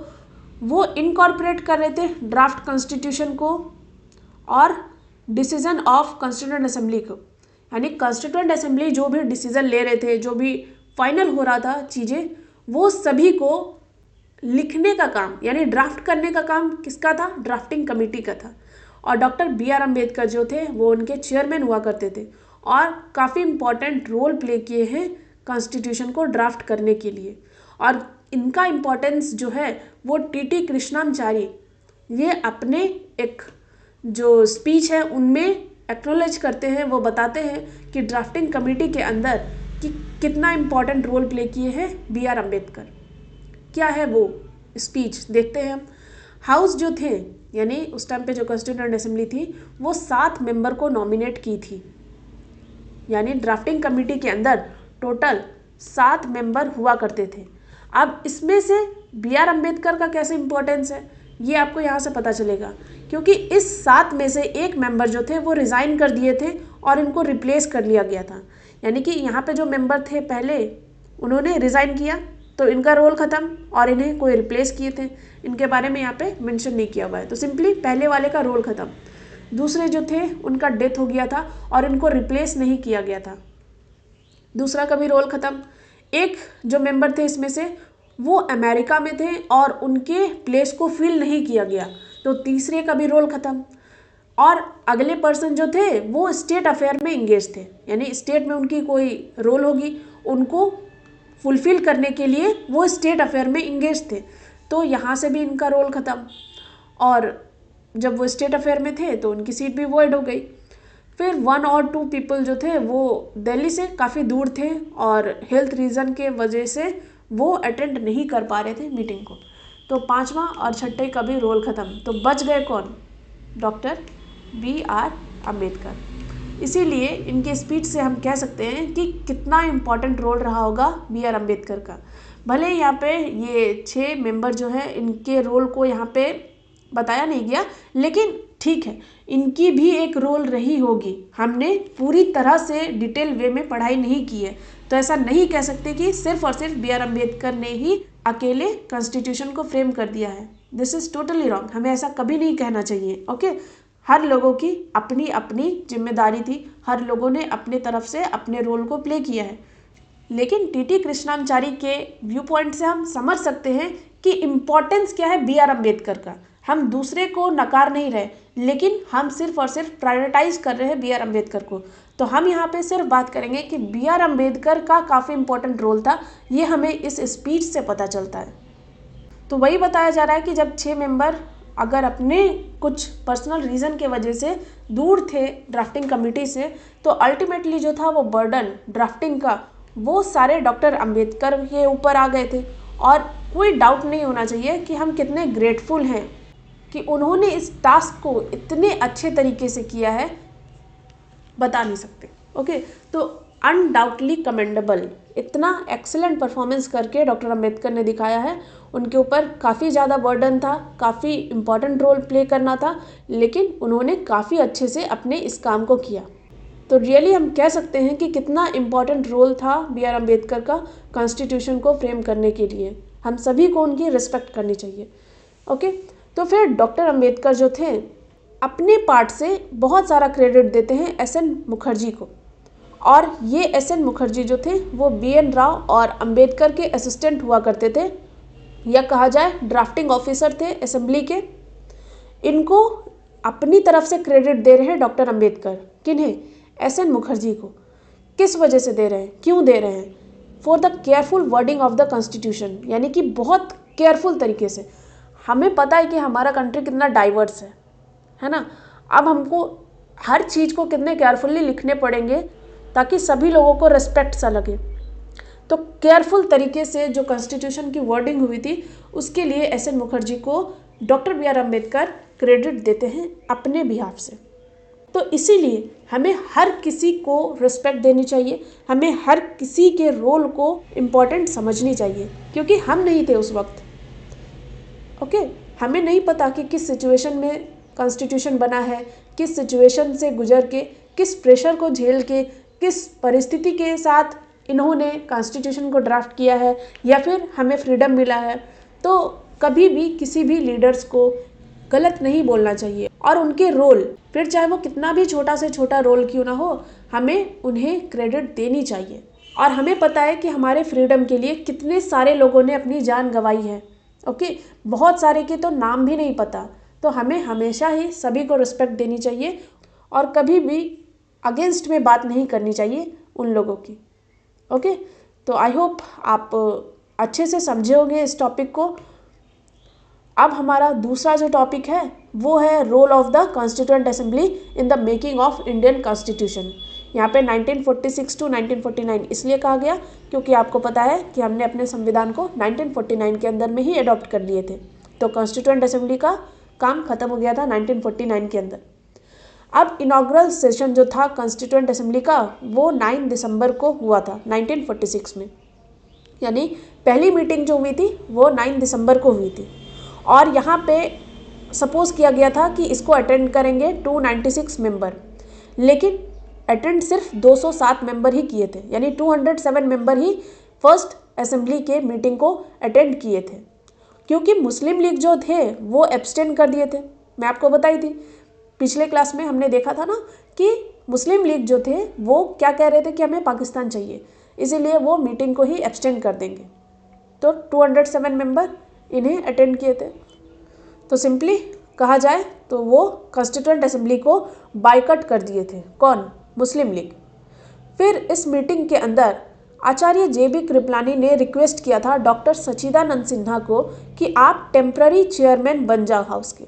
Speaker 1: वो इनकॉर्पोरेट कर रहे थे ड्राफ्ट कॉन्स्टिट्यूशन को और डिसीजन ऑफ कॉन्स्टिट्यूएंट असेंबली को। यानी कॉन्स्टिट्यूएंट असेंबली जो भी डिसीजन ले रहे थे, जो भी फाइनल हो रहा था चीज़ें, वो सभी को लिखने का काम यानी ड्राफ्ट करने का काम किसका था? ड्राफ्टिंग कमेटी का था। और डॉक्टर BR अम्बेडकर जो थे वो उनके चेयरमैन हुआ करते थे और काफ़ी इम्पॉर्टेंट रोल प्ले किए हैं कॉन्स्टिट्यूशन को ड्राफ्ट करने के लिए। और इनका इम्पोर्टेंस जो है वो TT कृष्णाचारी ये अपने एक जो स्पीच है उनमें एक्नॉलेज करते हैं, वो बताते हैं कि ड्राफ्टिंग कमेटी के अंदर कि कितना इम्पॉर्टेंट रोल प्ले किए हैं BR अम्बेडकर। क्या है वो स्पीच, देखते हैं हम। हाउस जो थे यानी उस टाइम पे जो कॉन्स्टिट्यूएंट असेंबली थी वो 7 मेंबर को नॉमिनेट की थी। यानी ड्राफ्टिंग कमेटी के अंदर टोटल 7 मेंबर हुआ करते थे। अब इसमें से BR अम्बेडकर का कैसे इम्पोर्टेंस है ये आपको यहाँ से पता चलेगा, क्योंकि इस 7 में से एक मेंबर जो थे वो रिज़ाइन कर दिए थे और इनको रिप्लेस कर लिया गया था। यानी कि यहाँ पे जो मेंबर थे पहले उन्होंने रिज़ाइन किया तो इनका रोल ख़त्म और इन्हें कोई रिप्लेस किए थे, इनके बारे में यहाँ पे मेंशन नहीं किया हुआ है। तो सिंपली पहले वाले का रोल ख़त्म, दूसरे जो थे उनका डेथ हो गया था और इनको रिप्लेस नहीं किया गया था, दूसरा का भी रोल ख़त्म। एक जो मेंबर थे इसमें से वो अमेरिका में थे और उनके प्लेस को फिल नहीं किया गया, तो तीसरे का भी रोल ख़त्म। और अगले पर्सन जो थे वो स्टेट अफेयर में इंगेज थे, यानी स्टेट में उनकी कोई रोल होगी, उनको फुलफिल करने के लिए वो स्टेट अफेयर में इंगेज थे, तो यहाँ से भी इनका रोल ख़त्म। और जब वो स्टेट अफेयर में थे तो उनकी सीट भी वॉइड हो गई। फिर 1 और 2 पीपल जो थे वो दिल्ली से काफ़ी दूर थे और हेल्थ रीज़न के वजह से वो अटेंड नहीं कर पा रहे थे मीटिंग को, तो 5वां और 6ठे का भी रोल ख़त्म। तो बच गए कौन? Doctor BR Ambedkar. इसीलिए इनके स्पीच से हम कह सकते हैं कि कितना इम्पॉर्टेंट रोल रहा होगा BR अम्बेडकर का। भले यहाँ पे ये 6 मेंबर जो है इनके रोल को यहाँ पे बताया नहीं गया, लेकिन ठीक है इनकी भी एक रोल रही होगी। हमने पूरी तरह से डिटेल वे में पढ़ाई नहीं की है, तो ऐसा नहीं कह सकते कि सिर्फ और सिर्फ BR अम्बेडकर ने ही अकेले कॉन्स्टिट्यूशन को फ्रेम कर दिया है। दिस इज़ टोटली रॉन्ग, हमें ऐसा कभी नहीं कहना चाहिए। ओके, हर लोगों की अपनी अपनी जिम्मेदारी थी, हर लोगों ने अपने तरफ से अपने रोल को प्ले किया है। लेकिन TT कृष्णाचारी के व्यू पॉइंट से हम समझ सकते हैं कि इम्पोर्टेंस क्या है BR अम्बेडकर का। हम दूसरे को नकार नहीं रहे, लेकिन हम सिर्फ और सिर्फ प्रायोरिटाइज कर रहे हैं BR अम्बेडकर को। तो हम यहाँ पे सिर्फ बात करेंगे कि BR अम्बेडकर का काफ़ी इम्पोर्टेंट रोल था, ये हमें इस स्पीच से पता चलता है। तो वही बताया जा रहा है कि जब 6 मेंबर अगर अपने कुछ पर्सनल रीज़न के वजह से दूर थे ड्राफ्टिंग कमेटी से, तो अल्टीमेटली जो था वो बर्डन ड्राफ्टिंग का वो सारे डॉक्टर अम्बेडकर के ऊपर आ गए थे। और कोई डाउट नहीं होना चाहिए कि हम कितने ग्रेटफुल हैं कि उन्होंने इस टास्क को इतने अच्छे तरीके से किया है, बता नहीं सकते। ओके, तो अनडाउटली कमेंडेबल, इतना एक्सेलेंट परफॉर्मेंस करके डॉक्टर अम्बेडकर ने दिखाया है। उनके ऊपर काफ़ी ज़्यादा बर्डन था, काफ़ी इम्पॉर्टेंट रोल प्ले करना था, लेकिन उन्होंने काफ़ी अच्छे से अपने इस काम को किया। तो रियली हम कह सकते हैं कि कितना इम्पॉर्टेंट रोल था BR अम्बेडकर का कॉन्स्टिट्यूशन को फ्रेम करने के लिए। हम सभी को उनकी रिस्पेक्ट करनी चाहिए। ओके, तो फिर डॉक्टर अंबेडकर जो थे अपने पार्ट से बहुत सारा क्रेडिट देते हैं एस.एन. मुखर्जी को, और ये एस.एन. मुखर्जी जो थे वो बी.एन. राव और अंबेडकर के असिस्टेंट हुआ करते थे, या कहा जाए ड्राफ्टिंग ऑफिसर थे असेंबली के। इनको अपनी तरफ से क्रेडिट दे रहे हैं डॉक्टर अंबेडकर। किन्हें? एस.एन. मुखर्जी को। किस वजह से दे रहे हैं, क्यों दे रहे हैं? For the careful wording of the constitution, यानी कि बहुत केयरफुल तरीके से। हमें पता है कि हमारा कंट्री कितना डाइवर्स है ना। अब हमको हर चीज़ को कितने केयरफुली लिखने पड़ेंगे ताकि सभी लोगों को रिस्पेक्ट सा लगे। तो केयरफुल तरीके से जो कॉन्स्टिट्यूशन की वर्डिंग हुई थी उसके लिए एस.एन. मुखर्जी को डॉक्टर बी.आर. अम्बेडकर क्रेडिट देते हैं अपने बिहाफ से। तो इसीलिए हमें हर किसी को रिस्पेक्ट देनी चाहिए, हमें हर किसी के रोल को इम्पोर्टेंट समझनी चाहिए, क्योंकि हम नहीं थे उस वक्त। ओके, हमें नहीं पता कि किस सिचुएशन में कॉन्स्टिट्यूशन बना है, किस सिचुएशन से गुजर के, किस प्रेशर को झेल के, किस परिस्थिति के साथ इन्होंने कॉन्स्टिट्यूशन को ड्राफ्ट किया है, या फिर हमें फ्रीडम मिला है। तो कभी भी किसी भी लीडर्स को गलत नहीं बोलना चाहिए, और उनके रोल, फिर चाहे वो कितना भी छोटा से छोटा रोल क्यों ना हो, हमें उन्हें क्रेडिट देनी चाहिए। और हमें पता है कि हमारे फ्रीडम के लिए कितने सारे लोगों ने अपनी जान गंवाई है। ओके, बहुत सारे के तो नाम भी नहीं पता। तो हमें हमेशा ही सभी को रिस्पेक्ट देनी चाहिए, और कभी भी अगेंस्ट में बात नहीं करनी चाहिए उन लोगों की। ओके, तो आई होप आप अच्छे से समझे होंगे इस टॉपिक को। अब हमारा दूसरा जो टॉपिक है वो है role of the constituent assembly in the making of Indian constitution. यहाँ पे 1946 टू 1949 इसलिए कहा गया क्योंकि आपको पता है कि हमने अपने संविधान को 1949 के अंदर में ही अडॉप्ट कर लिए थे। तो कॉन्स्टिट्यूएंट असेंबली का काम खत्म हो गया था 1949 के अंदर। अब इनॉग्रल सेशन जो था कॉन्स्टिट्यूएंट असेंबली का वो 9 दिसंबर को हुआ था 1946 में, यानी पहली मीटिंग जो हुई थी वो 9 दिसंबर को हुई थी। और यहाँ पे सपोज किया गया था कि इसको अटेंड करेंगे 296 मेंबर, लेकिन अटेंड सिर्फ 207 मेंबर ही किए थे, यानी 207 मेंबर ही फर्स्ट असेंबली के मीटिंग को अटेंड किए थे, क्योंकि मुस्लिम लीग जो थे वो एब्सटेन कर दिए थे। मैं आपको बताई थी पिछले क्लास में, हमने देखा था ना कि मुस्लिम लीग जो थे वो क्या कह रहे थे कि हमें पाकिस्तान चाहिए, इसीलिए वो मीटिंग को ही एब्सटेन कर देंगे। तो 207 मेंबर इन्हें अटेंड किए थे। तो सिंपली कहा जाए तो वो कॉन्स्टिट्यूएंट असेंबली को बाइकआउट कर दिए थे। कौन? मुस्लिम लीग। फिर इस मीटिंग के अंदर आचार्य जे.बी. कृपलानी ने रिक्वेस्ट किया था डॉक्टर सच्चिदानंद सिन्हा को कि आप टेम्पररी चेयरमैन बन जाओ हाउस के।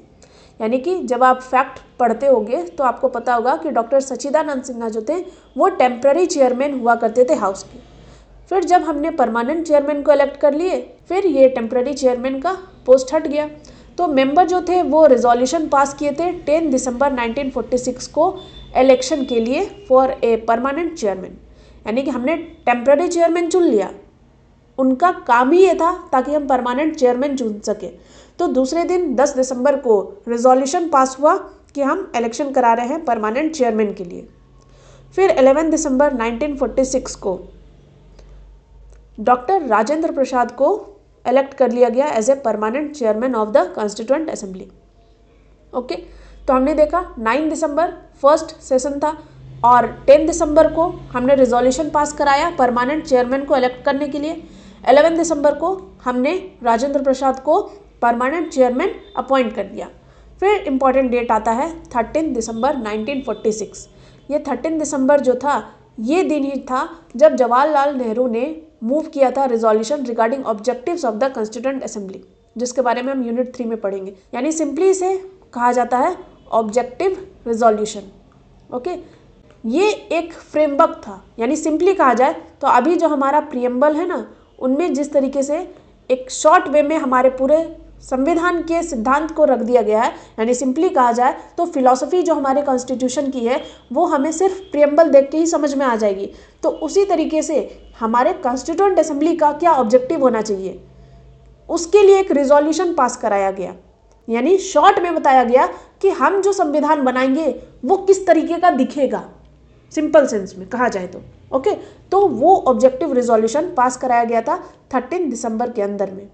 Speaker 1: यानी कि जब आप फैक्ट पढ़ते होंगे तो आपको पता होगा कि डॉक्टर सच्चिदानंद सिन्हा जो थे वो टेम्पररी चेयरमैन हुआ करते थे हाउस के। फिर जब हमने परमानेंट चेयरमैन को इलेक्ट कर लिए, फिर ये टेम्पररी चेयरमैन का पोस्ट हट गया। तो मेंबर जो थे वो रिजोल्यूशन पास किए थे 10 दिसंबर 1946 को इलेक्शन के लिए फॉर ए परमानेंट चेयरमैन, यानी कि हमने टेम्पररी चेयरमैन चुन लिया, उनका काम ही ये था ताकि हम परमानेंट चेयरमैन चुन सके। तो दूसरे दिन 10 दिसंबर को रिजोल्यूशन पास हुआ कि हम इलेक्शन करा रहे हैं परमानेंट चेयरमैन के लिए। फिर 11 दिसंबर 1946 को डॉक्टर राजेंद्र प्रसाद को इलेक्ट कर लिया गया as a permanent chairman of the constituent assembly. Okay, तो हमने देखा 9 दिसंबर फर्स्ट सेशन था, और 10 दिसंबर को हमने रिजोल्यूशन पास कराया परमानेंट चेयरमैन को इलेक्ट करने के लिए। 11 दिसंबर को हमने राजेंद्र प्रसाद को परमानेंट चेयरमैन अपॉइंट कर दिया। फिर इम्पॉर्टेंट डेट आता है 13 दिसंबर 1946। ये 13 दिसंबर जो था ये दिन ही था जब जवाहरलाल नेहरू ने मूव किया था resolution regarding objectives of the constituent assembly, जिसके बारे में हम यूनिट 3 में पढ़ेंगे। यानी सिंपली इसे कहा जाता है ऑब्जेक्टिव रिजोल्यूशन। ओके, ये एक फ्रेमवर्क था, यानी सिंपली कहा जाए तो अभी जो हमारा प्रीएम्बल है ना, उनमें जिस तरीके से एक शॉर्ट वे में हमारे पूरे संविधान के सिद्धांत को रख दिया गया है, यानी सिंपली कहा जाए तो फिलॉसफी जो हमारे कॉन्स्टिट्यूशन की है वो हमें सिर्फ प्रीएम्बल देख के ही समझ में आ जाएगी। तो उसी तरीके से हमारे कॉन्स्टिट्यूएंट असेंबली का क्या ऑब्जेक्टिव होना चाहिए, उसके लिए एक रिजोल्यूशन पास कराया गया। यानी शॉर्ट में बताया गया कि हम जो संविधान बनाएंगे वो किस तरीके का दिखेगा, सिंपल सेंस में कहा जाए तो। ओके, तो वो ऑब्जेक्टिव रिजोल्यूशन पास कराया गया था 13 दिसंबर के अंदर में।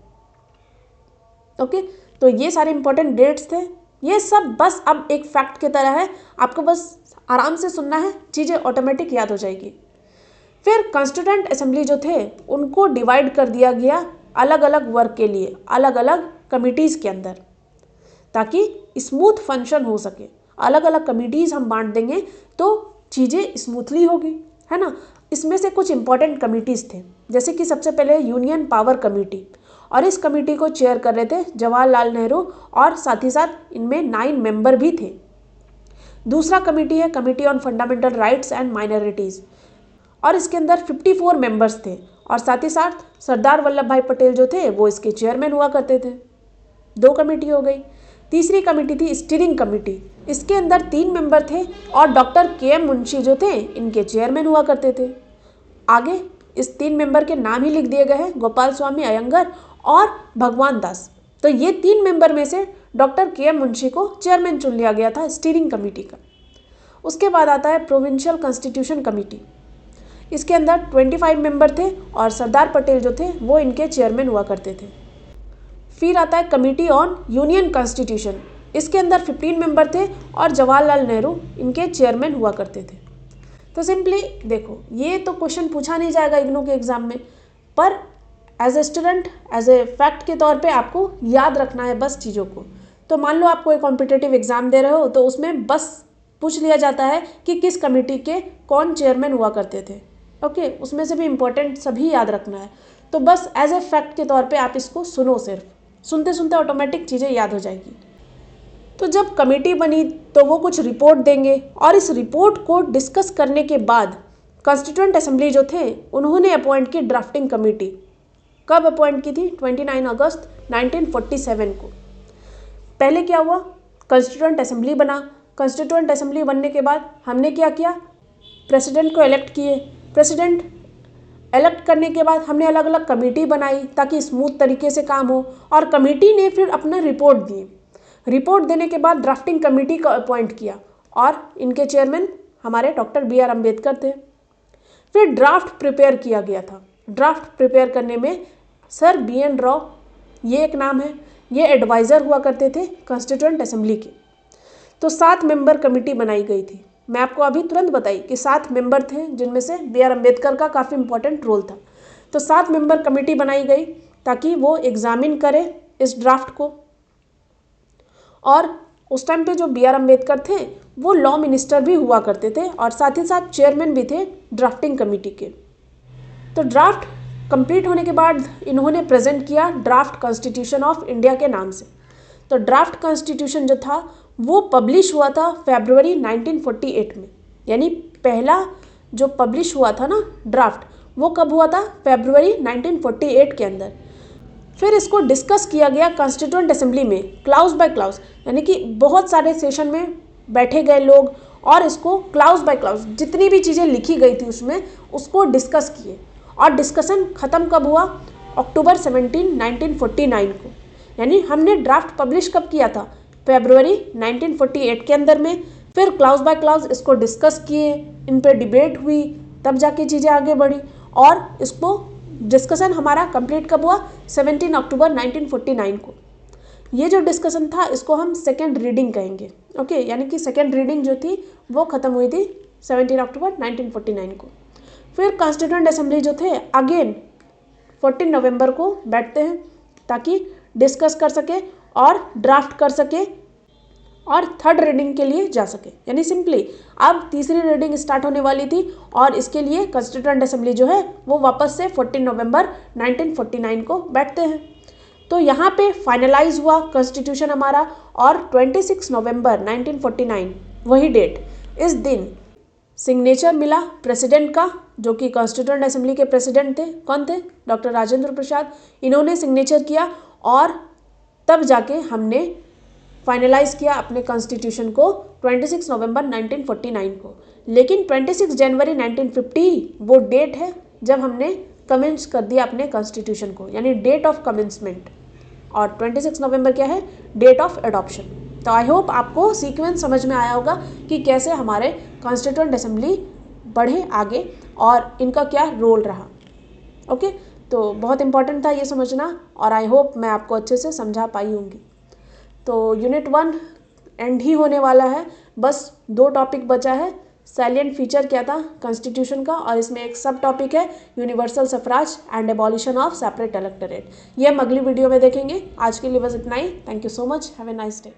Speaker 1: ओके, तो ये सारे इंपॉर्टेंट डेट्स थे। ये सब बस अब एक फैक्ट की तरह है, आपको बस आराम से सुनना है, चीज़ें ऑटोमेटिक याद हो जाएगी। फिर कॉन्स्टिट्यूएंट असेंबली जो थे उनको डिवाइड कर दिया गया अलग अलग वर्क के लिए, अलग अलग कमिटीज़ के अंदर, ताकि स्मूथ फंक्शन हो सके। अलग अलग कमिटीज़ हम बांट देंगे तो चीज़ें स्मूथली होगी, है ना। इसमें से कुछ इंपॉर्टेंट कमिटीज़ थे, जैसे कि सबसे पहले यूनियन पावर कमेटी, और इस कमेटी को चेयर कर रहे थे जवाहरलाल नेहरू, और साथ ही साथ इनमें 9 मेंबर भी थे। दूसरा कमेटी है committee on fundamental rights and minorities, और इसके अंदर 54 मेंबर्स थे, और साथ ही साथ सरदार वल्लभ भाई पटेल जो थे वो इसके चेयरमैन हुआ करते थे। 2 कमेटी हो गई। तीसरी कमेटी थी स्टीयरिंग कमेटी, इसके अंदर 3 मेंबर थे, और डॉक्टर के.एम. मुंशी जो थे इनके चेयरमैन हुआ करते थे। आगे इस 3 मेंबर के नाम ही लिख दिए गए हैं, गोपाल स्वामी अयंगर और भगवान दास। तो ये 3 मेंबर में से डॉक्टर के.एम. मुंशी को चेयरमैन चुन लिया गया था स्टीयरिंग कमेटी का। उसके बाद आता है प्रोविंशियल कॉन्स्टिट्यूशन कमेटी, इसके अंदर 25 मेंबर थे, और सरदार पटेल जो थे वो इनके चेयरमैन हुआ करते थे। फिर आता है कमेटी ऑन यूनियन कॉन्स्टिट्यूशन, इसके अंदर 15 मेंबर थे, और जवाहरलाल नेहरू इनके चेयरमैन हुआ करते थे। तो सिंपली देखो, ये तो क्वेश्चन पूछा नहीं जाएगा इग्नू के एग्जाम में, पर as a student, as a fact के तौर पे आपको याद रखना है बस चीज़ों को। तो मान लो आप कोई कॉम्पिटिटिव एग्जाम दे रहे हो, तो उसमें बस पूछ लिया जाता है कि किस कमेटी के कौन चेयरमैन हुआ करते थे। ओके, उसमें से भी इम्पोर्टेंट सभी याद रखना है। तो बस एज ए फैक्ट के तौर पे आप इसको सुनो, सिर्फ सुनते सुनते ऑटोमेटिक चीज़ें याद हो जाएगी। तो जब कमेटी बनी तो वो कुछ रिपोर्ट देंगे, और इस रिपोर्ट को डिस्कस करने के बाद कॉन्स्टिट्यूएंट असेंबली जो थे उन्होंने अपॉइंट की ड्राफ्टिंग कमेटी। कब अपॉइंट की थी? 29 अगस्त 1947 को। पहले क्या हुआ, कॉन्स्टिट्यूएंट असेंबली बना। कॉन्स्टिट्यूएंट असेंबली बनने के बाद हमने क्या किया, प्रेसिडेंट को इलेक्ट किए। प्रेसिडेंट इलेक्ट करने के बाद हमने अलग अलग कमेटी बनाई ताकि स्मूथ तरीके से काम हो, और कमेटी ने फिर अपना रिपोर्ट दिए। रिपोर्ट देने के बाद ड्राफ्टिंग कमेटी को अपॉइंट किया, और इनके चेयरमैन हमारे डॉक्टर बी आर अम्बेडकर थे। फिर ड्राफ्ट प्रिपेयर किया गया था। ड्राफ्ट प्रिपेयर करने में सर बी एन राव, ये एक नाम है, ये एडवाइज़र हुआ करते थे कॉन्स्टिट्यूएंट असेंबली के। तो 7 मेंबर कमेटी बनाई गई थी। मैं आपको अभी तुरंत बताई कि 7 मेंबर थे, जिनमें से बी आर अम्बेडकर का काफ़ी इंपॉर्टेंट रोल था। तो 7 मेंबर कमेटी बनाई गई ताकि वो एग्जामिन करे इस ड्राफ्ट को। और उस टाइम पे जो बी आर अम्बेडकर थे वो लॉ मिनिस्टर भी हुआ करते थे, और साथ ही साथ चेयरमैन भी थे ड्राफ्टिंग कमेटी के। तो ड्राफ्ट कंप्लीट होने के बाद इन्होंने प्रेजेंट किया ड्राफ्ट कॉन्स्टिट्यूशन ऑफ इंडिया के नाम से। तो ड्राफ्ट कॉन्स्टिट्यूशन जो था वो पब्लिश हुआ था फरवरी 1948 में, यानी पहला जो पब्लिश हुआ था ना ड्राफ्ट, वो कब हुआ था? फरवरी 1948 के अंदर। फिर इसको डिस्कस किया गया कॉन्स्टिट्यूएंट असेंबली में क्लाउज बाय क्लाउज, यानी कि बहुत सारे सेशन में बैठे गए लोग, और इसको क्लाउज बाय क्लाउज जितनी भी चीज़ें लिखी गई थी उसमें उसको डिस्कस किए। और डिस्कशन ख़त्म कब हुआ? अक्टूबर 17, 1949 को। यानी हमने ड्राफ्ट पब्लिश कब किया था? फरवरी 1948 के अंदर में। फिर क्लाउज बाय क्लाउज इसको डिस्कस किए, इन पर डिबेट हुई, तब जाके चीज़ें आगे बढ़ी, और इसको डिस्कशन हमारा कंप्लीट कब हुआ? 17 अक्टूबर 1949 को। ये जो डिस्कशन था इसको हम सेकेंड रीडिंग कहेंगे। ओके, यानी कि सेकेंड रीडिंग जो थी वो ख़त्म हुई थी 17 अक्टूबर 1949 को। फिर कॉन्स्टिट्यूएंट असेंबली जो थे अगेन 14 नवंबर को बैठते हैं ताकि डिस्कस कर सके और ड्राफ्ट कर सके और थर्ड रीडिंग के लिए जा सके। यानी सिंपली अब तीसरी रीडिंग स्टार्ट होने वाली थी, और इसके लिए कॉन्स्टिट्यूएंट असेंबली जो है वो वापस से 14 नवंबर 1949 को बैठते हैं। तो यहाँ पे फाइनलाइज हुआ कॉन्स्टिट्यूशन हमारा, और 26 नवंबर 1949 वही डेट, इस दिन सिग्नेचर मिला प्रेसिडेंट का, जो कि कॉन्स्टिट्यूएंट असेंबली के प्रेसिडेंट थे। कौन थे? डॉक्टर राजेंद्र प्रसाद। इन्होंने सिग्नेचर किया, और तब जाके हमने फाइनलाइज किया अपने कॉन्स्टिट्यूशन को 26 नवंबर 1949 को। लेकिन 26 जनवरी 1950 वो डेट है जब हमने कमेंस कर दिया अपने कॉन्स्टिट्यूशन को, यानी डेट ऑफ कमेंसमेंट, और 26 नवंबर क्या है? Date of adoption. तो आई होप आपको सीक्वेंस समझ में आया होगा कि कैसे हमारे कॉन्स्टिट्यूएंट असेंबली बढ़े आगे और इनका क्या रोल रहा। ओके, तो बहुत इंपॉर्टेंट था ये समझना, और आई होप मैं आपको अच्छे से समझा पाई होंगी। तो यूनिट 1 एंड ही होने वाला है, बस 2 टॉपिक बचा है। सैलिएंट फीचर क्या था कॉन्स्टिट्यूशन का, और इसमें एक सब टॉपिक है universal suffrage and abolition of separate electorate. ये हम अगली वीडियो में देखेंगे। आज के लिए बस इतना ही। Thank you so much. Have a nice day.